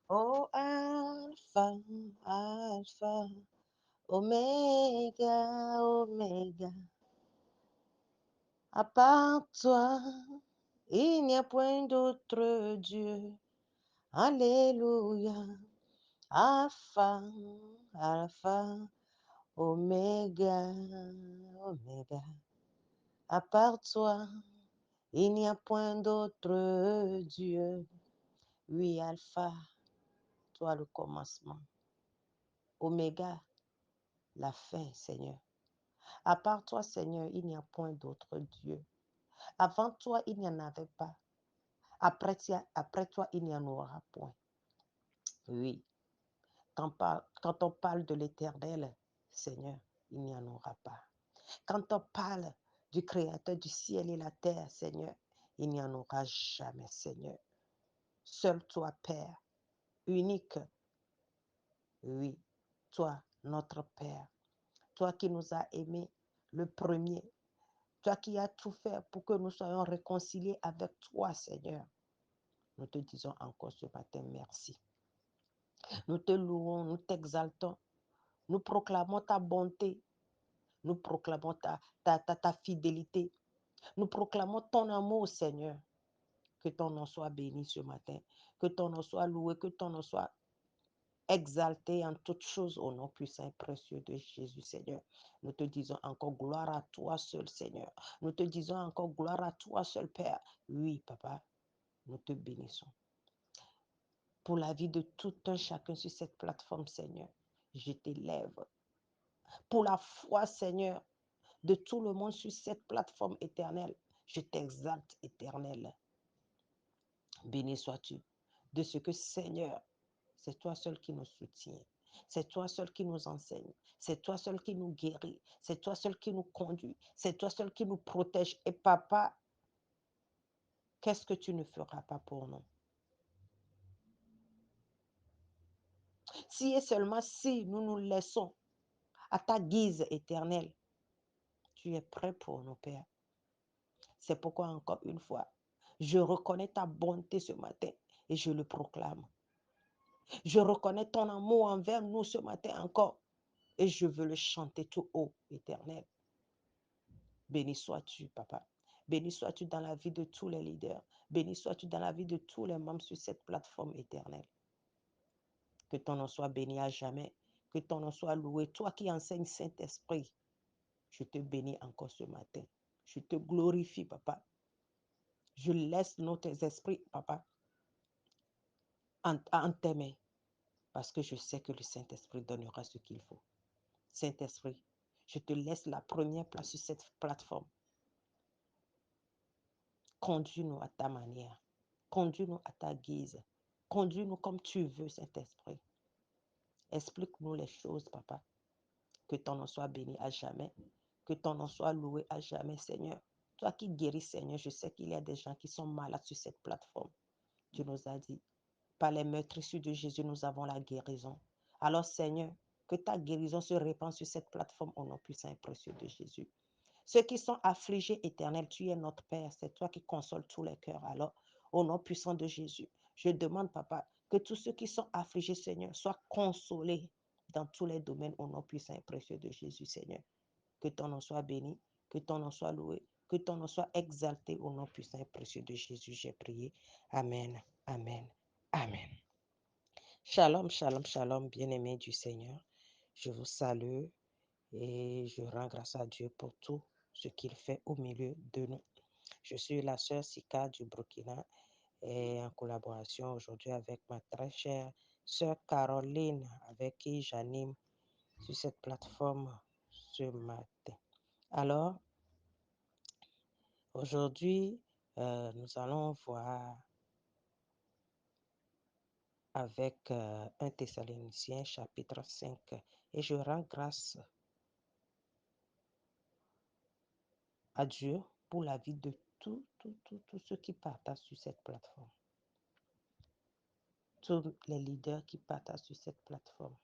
Oh, Alpha, Alpha, Oméga, Oméga. À part toi, il n'y a point d'autre Dieu. Alléluia. Alpha, Alpha, Oméga, Oméga. À part toi, il n'y a point d'autre Dieu. Oui, Alpha, toi le commencement. Oméga, la fin, Seigneur. À part toi, Seigneur, il n'y a point d'autre Dieu. Avant toi, il n'y en avait pas. Après toi, il n'y en aura point. Oui, quand on parle de l'Éternel, Seigneur, il n'y en aura pas. Quand on parle du Créateur du ciel et la terre, Seigneur, il n'y en aura jamais, Seigneur. Seul toi, Père, unique, oui, toi, notre Père, toi qui nous as aimés, le premier, toi qui as tout fait pour que nous soyons réconciliés avec toi, Seigneur. Nous te disons encore ce matin merci. Nous te louons, nous t'exaltons, nous proclamons ta bonté, nous proclamons ta fidélité, nous proclamons ton amour, Seigneur. Que ton nom soit béni ce matin, que ton nom soit loué, que ton nom soit exalté en toutes choses au nom puissant et précieux de Jésus, Seigneur. Nous te disons encore gloire à toi seul, Seigneur. Nous te disons encore gloire à toi seul, Père. Oui, Papa, nous te bénissons. Pour la vie de tout un chacun sur cette plateforme, Seigneur, je t'élève. Pour la foi, Seigneur, de tout le monde sur cette plateforme éternelle, je t'exalte, éternel. Béni sois-tu de ce que, Seigneur, c'est toi seul qui nous soutient. C'est toi seul qui nous enseigne. C'est toi seul qui nous guérit. C'est toi seul qui nous conduit. C'est toi seul qui nous protège. Et papa, qu'est-ce que tu ne feras pas pour nous? Si et seulement si nous nous laissons à ta guise éternelle, tu es prêt pour nous, Père. C'est pourquoi, encore une fois, je reconnais ta bonté ce matin et je le proclame. Je reconnais ton amour envers nous ce matin encore et je veux le chanter tout haut, éternel. Béni sois-tu, Papa. Béni sois-tu dans la vie de tous les leaders. Béni sois-tu dans la vie de tous les membres sur cette plateforme éternelle. Que ton nom soit béni à jamais. Que ton nom soit loué. Toi qui enseignes Saint-Esprit, je te bénis encore ce matin. Je te glorifie, Papa. Je laisse notre esprit, Papa, en tes mains. Parce que je sais que le Saint-Esprit donnera ce qu'il faut. Saint-Esprit, je te laisse la première place sur cette plateforme. Conduis-nous à ta manière. Conduis-nous à ta guise. Conduis-nous comme tu veux, Saint-Esprit. Explique-nous les choses, Papa. Que ton nom soit béni à jamais. Que ton nom soit loué à jamais, Seigneur. Toi qui guéris, Seigneur, je sais qu'il y a des gens qui sont malades sur cette plateforme. Tu nous as dit, par les meurtrissures de Jésus, nous avons la guérison. Alors, Seigneur, que ta guérison se répande sur cette plateforme au nom puissant et précieux de Jésus. Ceux qui sont affligés, éternel, tu es notre Père. C'est toi qui consoles tous les cœurs. Alors, au nom puissant de Jésus, je demande, Papa, que tous ceux qui sont affligés, Seigneur, soient consolés dans tous les domaines au nom puissant et précieux de Jésus, Seigneur. Que ton nom soit béni, que ton nom soit loué, que ton nom soit exalté au nom puissant et précieux de Jésus. J'ai prié. Amen, amen, amen. Shalom, shalom, shalom, bien-aimés du Seigneur. Je vous salue et je rends grâce à Dieu pour tout ce qu'il fait au milieu de nous. Je suis la sœur Sika du Burkina et en collaboration aujourd'hui avec ma très chère sœur Caroline, avec qui j'anime sur cette plateforme ce matin. Alors, aujourd'hui, nous allons voir avec 1 Thessaloniciens chapitre 5 et je rends grâce à Dieu pour la vie de tous ceux qui partagent sur cette plateforme. Tous les leaders qui partagent sur cette plateforme.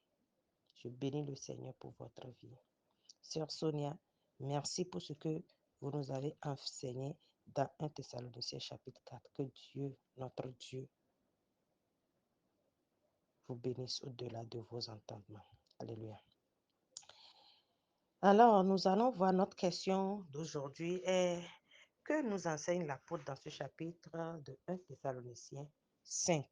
Je bénis le Seigneur pour votre vie. Sœur Sonia, merci pour ce que vous nous avez enseigné dans 1 Thessaloniciens chapitre 4. Que Dieu, notre Dieu, vous bénisse au-delà de vos entendements. Alléluia. Alors, nous allons voir notre question d'aujourd'hui est que nous enseigne l'apôtre dans ce chapitre de 1 Thessaloniciens 5.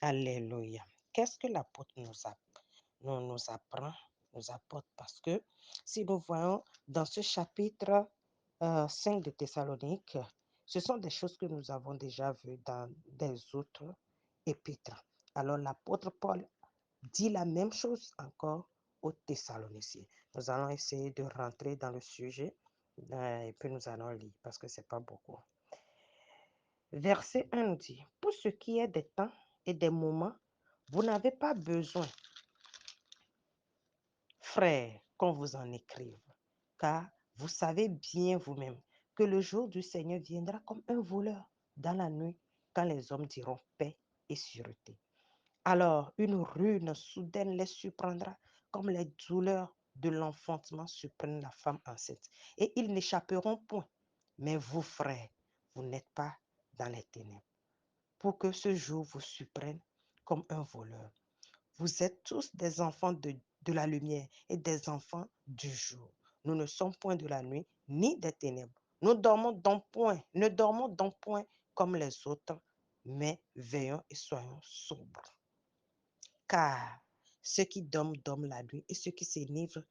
Alléluia. Qu'est-ce que l'apôtre nous apprend, nous apporte? Parce que si nous voyons dans ce chapitre 5 de Thessalonique, ce sont des choses que nous avons déjà vues dans des autres épîtres. Alors l'apôtre Paul dit la même chose encore aux Thessaloniciens. Nous allons essayer de rentrer dans le sujet et puis nous allons lire parce que ce n'est pas beaucoup. Verset 1 nous dit, pour ce qui est des temps et des moments, vous n'avez pas besoin, frères, qu'on vous en écrive, car vous savez bien vous-même que le jour du Seigneur viendra comme un voleur dans la nuit, quand les hommes diront paix et sûreté. Alors une ruine soudaine les surprendra, comme les douleurs de l'enfantement surprennent la femme enceinte, et ils n'échapperont point. Mais vous, frères, vous n'êtes pas dans les ténèbres, pour que ce jour vous surprenne comme un voleur. Vous êtes tous des enfants de la lumière et des enfants du jour. Nous ne sommes point de la nuit ni des ténèbres. Nous dormons donc point, ne dormons donc point comme les autres, mais veillons et soyons sobres. Car ceux qui dorment la nuit et ceux qui s'enivrent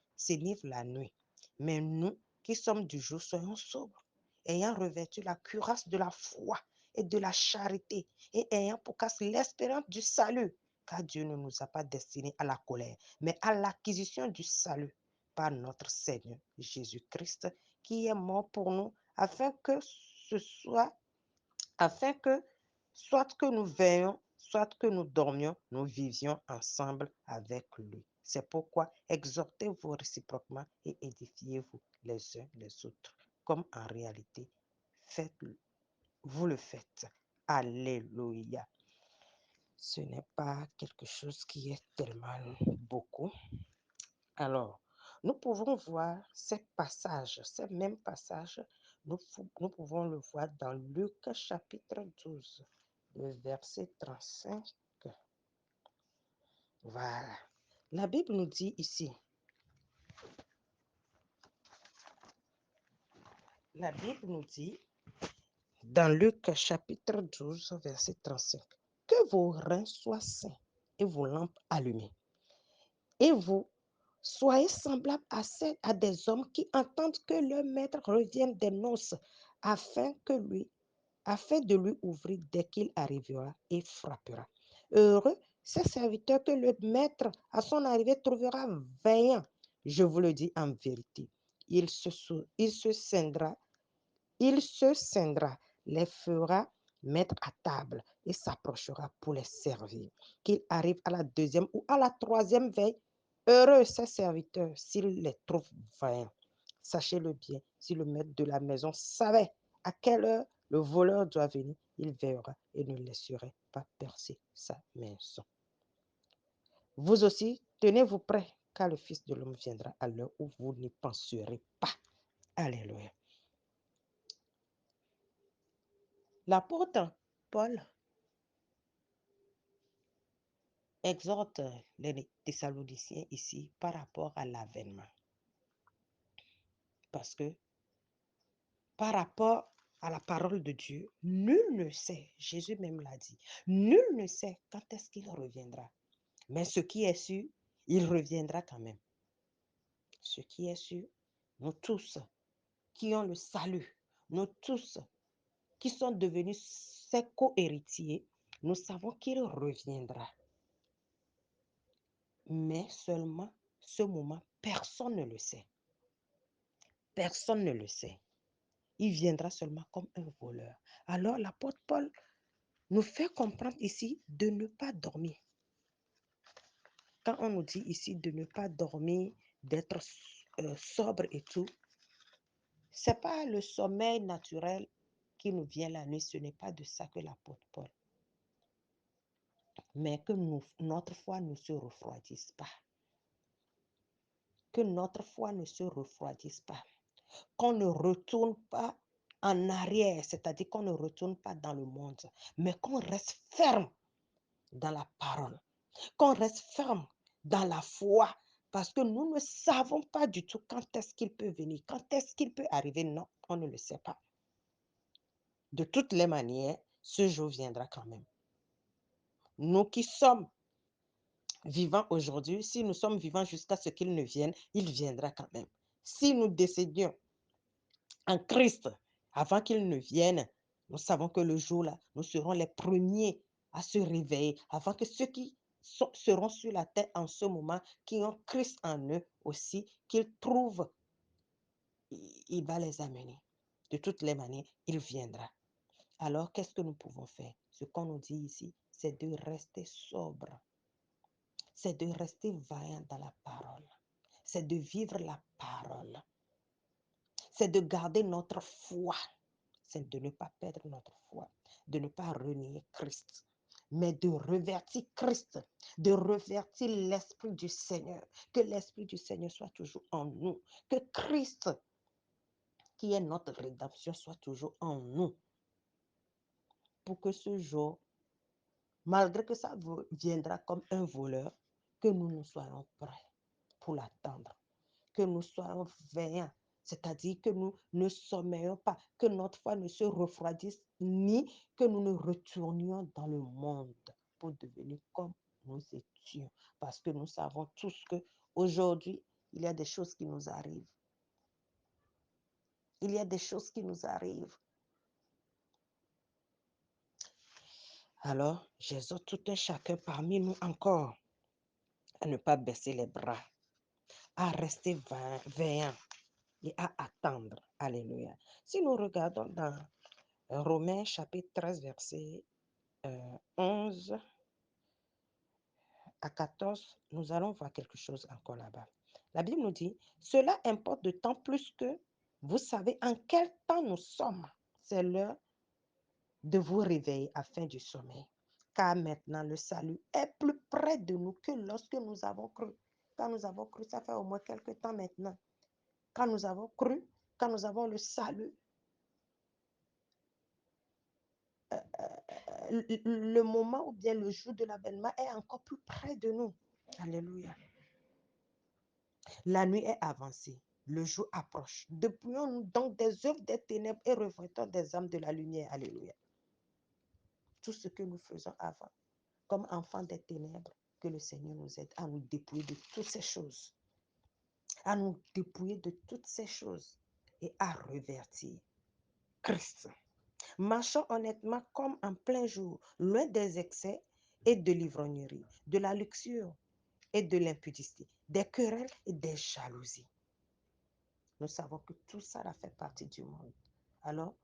la nuit. Mais nous qui sommes du jour, soyons sobres, ayant revêtu la cuirasse de la foi et de la charité, et ayant pour casque l'espérance du salut, car Dieu ne nous a pas destinés à la colère, mais à l'acquisition du salut par notre Seigneur Jésus-Christ, qui est mort pour nous, afin que soit que nous veillions, soit que nous dormions, nous vivions ensemble avec lui. C'est pourquoi exhortez-vous réciproquement et édifiez-vous les uns les autres, comme en réalité vous le faites. Alléluia. Ce n'est pas quelque chose qui est tellement beaucoup. Alors, nous pouvons voir ces mêmes passages, nous pouvons le voir dans Luc chapitre 12, le verset 35. Voilà. La Bible nous dit ici, la Bible nous dit dans Luc chapitre 12, verset 35, que vos reins soient sains et vos lampes allumées. Et vous, soyez semblables à des hommes qui entendent que leur maître revienne des noces afin de lui ouvrir dès qu'il arrivera et frappera. Heureux ces serviteurs que le maître à son arrivée trouvera veillant. Je vous le dis en vérité, il se scindra, les fera mettre à table et s'approchera pour les servir. Qu'il arrive à la deuxième ou à la troisième veille, heureux ses serviteurs s'il les trouve vaillants. Sachez-le bien, si le maître de la maison savait à quelle heure le voleur doit venir, il veillera et ne laisserait pas percer sa maison. Vous aussi, tenez-vous prêts, car le Fils de l'homme viendra à l'heure où vous n'y penserez pas. Alléluia. L'apôtre Paul exhorte les Thessaloniciens ici par rapport à l'avènement. Parce que par rapport à la parole de Dieu, nul ne sait, Jésus même l'a dit, nul ne sait quand est-ce qu'il reviendra. Mais ce qui est sûr, il reviendra quand même. Ce qui est sûr, nous tous qui ont le salut, nous tous qui sont devenus ses co-héritiers, nous savons qu'il reviendra. Mais seulement ce moment, personne ne le sait. Personne ne le sait. Il viendra seulement comme un voleur. Alors l'apôtre Paul nous fait comprendre ici de ne pas dormir. Quand on nous dit ici de ne pas dormir, d'être sobre et tout, ce n'est pas le sommeil naturel qui nous vient la nuit, ce n'est pas de ça que l'apôtre Paul. Mais que notre foi ne se refroidisse pas. Que notre foi ne se refroidisse pas. Qu'on ne retourne pas en arrière, c'est-à-dire qu'on ne retourne pas dans le monde, mais qu'on reste ferme dans la parole, qu'on reste ferme dans la foi, parce que nous ne savons pas du tout quand est-ce qu'il peut venir, quand est-ce qu'il peut arriver. Non, on ne le sait pas. De toutes les manières, ce jour viendra quand même. Nous qui sommes vivants aujourd'hui, si nous sommes vivants jusqu'à ce qu'il ne vienne, il viendra quand même. Si nous décédions en Christ avant qu'il ne vienne, nous savons que le jour-là, nous serons les premiers à se réveiller avant que ceux qui seront sur la terre en ce moment, qui ont Christ en eux aussi, qu'ils trouvent, il va les amener. De toutes les manières, il viendra. Alors, qu'est-ce que nous pouvons faire? Ce qu'on nous dit ici, c'est de rester sobre, c'est de rester vaillant dans la parole, c'est de vivre la parole, c'est de garder notre foi, c'est de ne pas perdre notre foi, de ne pas renier Christ, mais de revertir Christ, de revertir l'Esprit du Seigneur, que l'Esprit du Seigneur soit toujours en nous, que Christ, qui est notre rédemption, soit toujours en nous, pour que ce jour, malgré que ça viendra comme un voleur, que nous soyons prêts pour l'attendre, que nous soyons veillants, c'est-à-dire que nous ne sommeillons pas, que notre foi ne se refroidisse, ni que nous ne retournions dans le monde pour devenir comme nous étions. Parce que nous savons tous qu'aujourd'hui, il y a des choses qui nous arrivent. Il y a des choses qui nous arrivent. Alors, j'exhorte tout un chacun parmi nous encore à ne pas baisser les bras, à rester veillant et à attendre. Alléluia. Si nous regardons dans Romains chapitre 13, verset 11 à 14, nous allons voir quelque chose encore là-bas. La Bible nous dit, cela importe d'autant plus que vous savez en quel temps nous sommes. C'est l'heure de vous réveiller afin du sommeil. Car maintenant, le salut est plus près de nous que lorsque nous avons cru. Quand nous avons cru, ça fait au moins quelques temps maintenant. Quand nous avons cru, quand nous avons le salut, le moment ou bien le jour de l'avènement est encore plus près de nous. Alléluia. La nuit est avancée, le jour approche. Dépouillons-nous donc des œuvres des ténèbres et revêtons des âmes de la lumière. Alléluia. Tout ce que nous faisons avant, comme enfants des ténèbres, que le Seigneur nous aide à nous dépouiller de toutes ces choses, à nous dépouiller de toutes ces choses et à revertir Christ. Marchons honnêtement comme en plein jour, loin des excès et de l'ivrognerie, de la luxure et de l'impudicité, des querelles et des jalousies. Nous savons que tout ça fait partie du monde. Alors,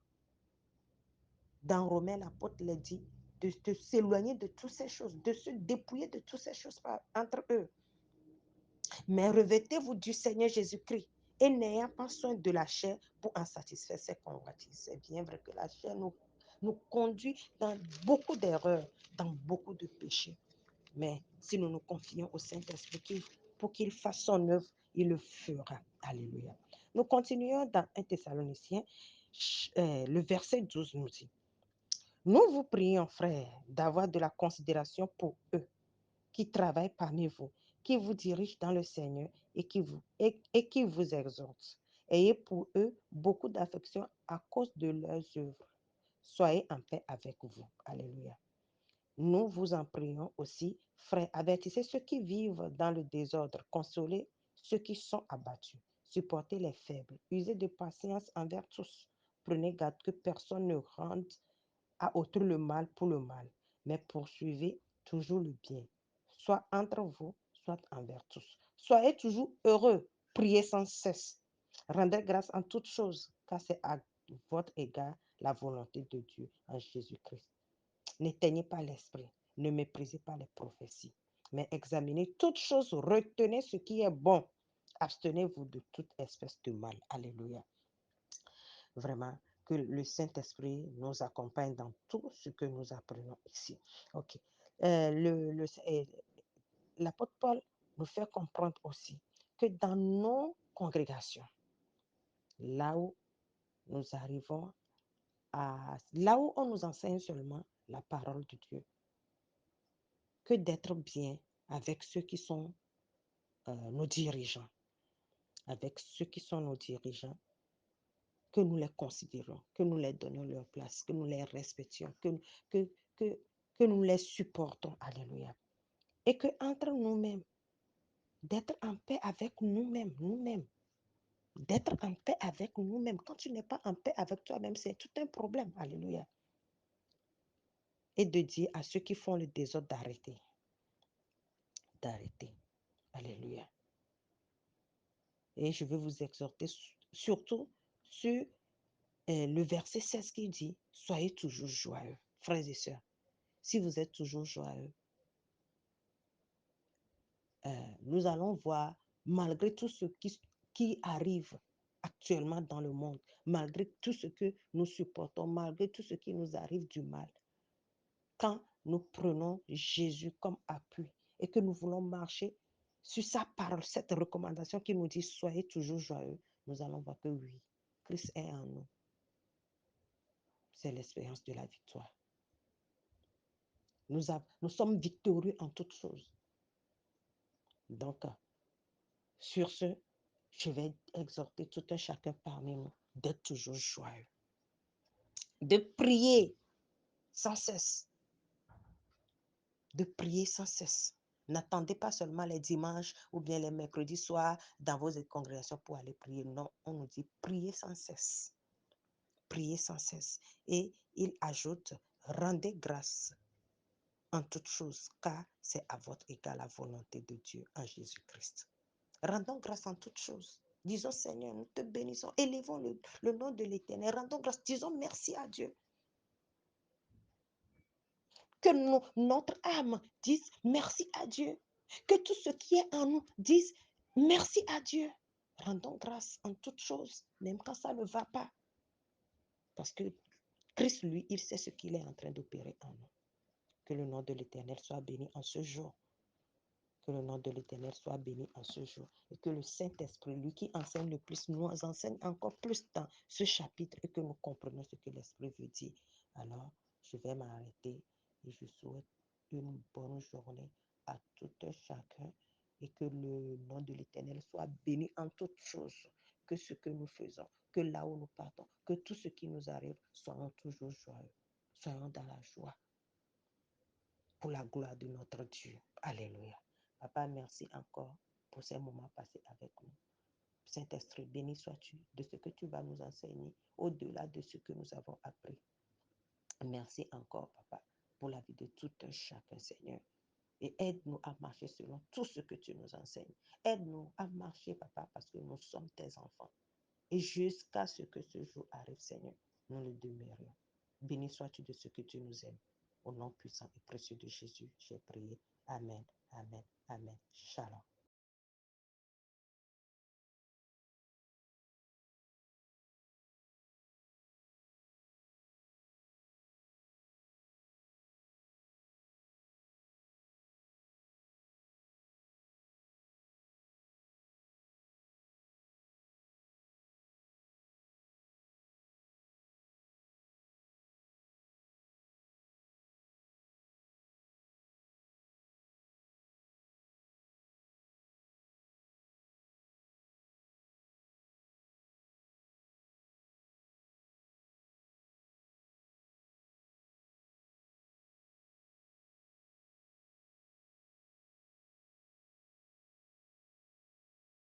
dans Romains, l'apôtre l'a dit de s'éloigner de toutes ces choses, de se dépouiller de toutes ces choses entre eux. Mais revêtez-vous du Seigneur Jésus-Christ et n'ayant pas soin de la chair pour en satisfaire ses convoitises. C'est bien vrai que la chair nous conduit dans beaucoup d'erreurs, dans beaucoup de péchés. Mais si nous nous confions au Saint-Esprit pour qu'il fasse son œuvre, il le fera. Alléluia. Nous continuons dans 1 Thessaloniciens, le verset 12 nous dit, nous vous prions, frères, d'avoir de la considération pour eux qui travaillent parmi vous, qui vous dirigent dans le Seigneur et qui vous exhortent. Ayez pour eux beaucoup d'affection à cause de leurs œuvres. Soyez en paix avec vous. Alléluia. Nous vous en prions aussi, frères, avertissez ceux qui vivent dans le désordre, consolez ceux qui sont abattus, supportez les faibles, usez de patience envers tous. Prenez garde que personne ne rende à autrui le mal pour le mal, mais poursuivez toujours le bien, soit entre vous, soit envers tous. Soyez toujours heureux, priez sans cesse. Rendez grâce en toutes choses, car c'est à votre égard la volonté de Dieu en Jésus-Christ. N'éteignez pas l'esprit, ne méprisez pas les prophéties, mais examinez toutes choses, retenez ce qui est bon, abstenez-vous de toute espèce de mal. Alléluia. Vraiment, que le Saint-Esprit nous accompagne dans tout ce que nous apprenons ici. OK. L'apôtre Paul nous fait comprendre aussi que dans nos congrégations, là où nous arrivons là où on nous enseigne seulement la parole de Dieu, que d'être bien avec ceux qui sont nos dirigeants, avec ceux qui sont nos dirigeants, que nous les considérons, que nous les donnons leur place, que nous les respections, que, que, que nous les supportons. Alléluia. Et que entre nous-mêmes, d'être en paix avec nous-mêmes, d'être en paix avec nous-mêmes. Quand tu n'es pas en paix avec toi-même, c'est tout un problème. Alléluia. Et de dire à ceux qui font le désordre d'arrêter. D'arrêter. Alléluia. Et je veux vous exhorter surtout sur le verset 16 qui dit, soyez toujours joyeux, frères et sœurs. Si vous êtes toujours joyeux, nous allons voir, malgré tout ce qui arrive actuellement dans le monde, malgré tout ce que nous supportons, malgré tout ce qui nous arrive du mal, quand nous prenons Jésus comme appui et que nous voulons marcher sur sa parole, cette recommandation qui nous dit soyez toujours joyeux, nous allons voir que oui, Christ est en nous. C'est l'expérience de la victoire. Nous sommes victorieux en toutes choses. Donc, sur ce, je vais exhorter tout un chacun parmi nous d'être toujours joyeux, de prier sans cesse, de prier sans cesse. N'attendez pas seulement les dimanches ou bien les mercredis soirs dans vos congrégations pour aller prier. Non, on nous dit priez sans cesse. Priez sans cesse. Et il ajoute, rendez grâce en toutes choses, car c'est à votre égard la volonté de Dieu en Jésus-Christ. Rendons grâce en toutes choses. Disons, Seigneur, nous te bénissons. Élevons le nom de l'Éternel. Rendons grâce. Disons merci à Dieu. Que notre âme dise merci à Dieu. Que tout ce qui est en nous dise merci à Dieu. Rendons grâce en toutes choses, même quand ça ne va pas. Parce que Christ, lui, il sait ce qu'il est en train d'opérer en nous. Que le nom de l'Éternel soit béni en ce jour. Que le nom de l'Éternel soit béni en ce jour. Et que le Saint-Esprit, lui qui enseigne le plus, nous enseigne encore plus dans ce chapitre et que nous comprenons ce que l'Esprit veut dire. Alors, je vais m'arrêter et je souhaite une bonne journée à tout un chacun et que le nom de l'Éternel soit béni en toutes choses. Que ce que nous faisons, que là où nous partons, que tout ce qui nous arrive, soyons toujours joyeux. Soyons dans la joie pour la gloire de notre Dieu. Alléluia. Papa, merci encore pour ces moments passés avec nous. Saint-Esprit, béni sois-tu de ce que tu vas nous enseigner au-delà de ce que nous avons appris. Merci encore, Papa, pour la vie de tout un chacun, Seigneur. Et aide-nous à marcher selon tout ce que tu nous enseignes. Aide-nous à marcher, Papa, parce que nous sommes tes enfants. Et jusqu'à ce que ce jour arrive, Seigneur, nous le demeurions. Béni sois-tu de ce que tu nous aimes. Au nom puissant et précieux de Jésus, j'ai prié. Amen, amen, amen. Shalom.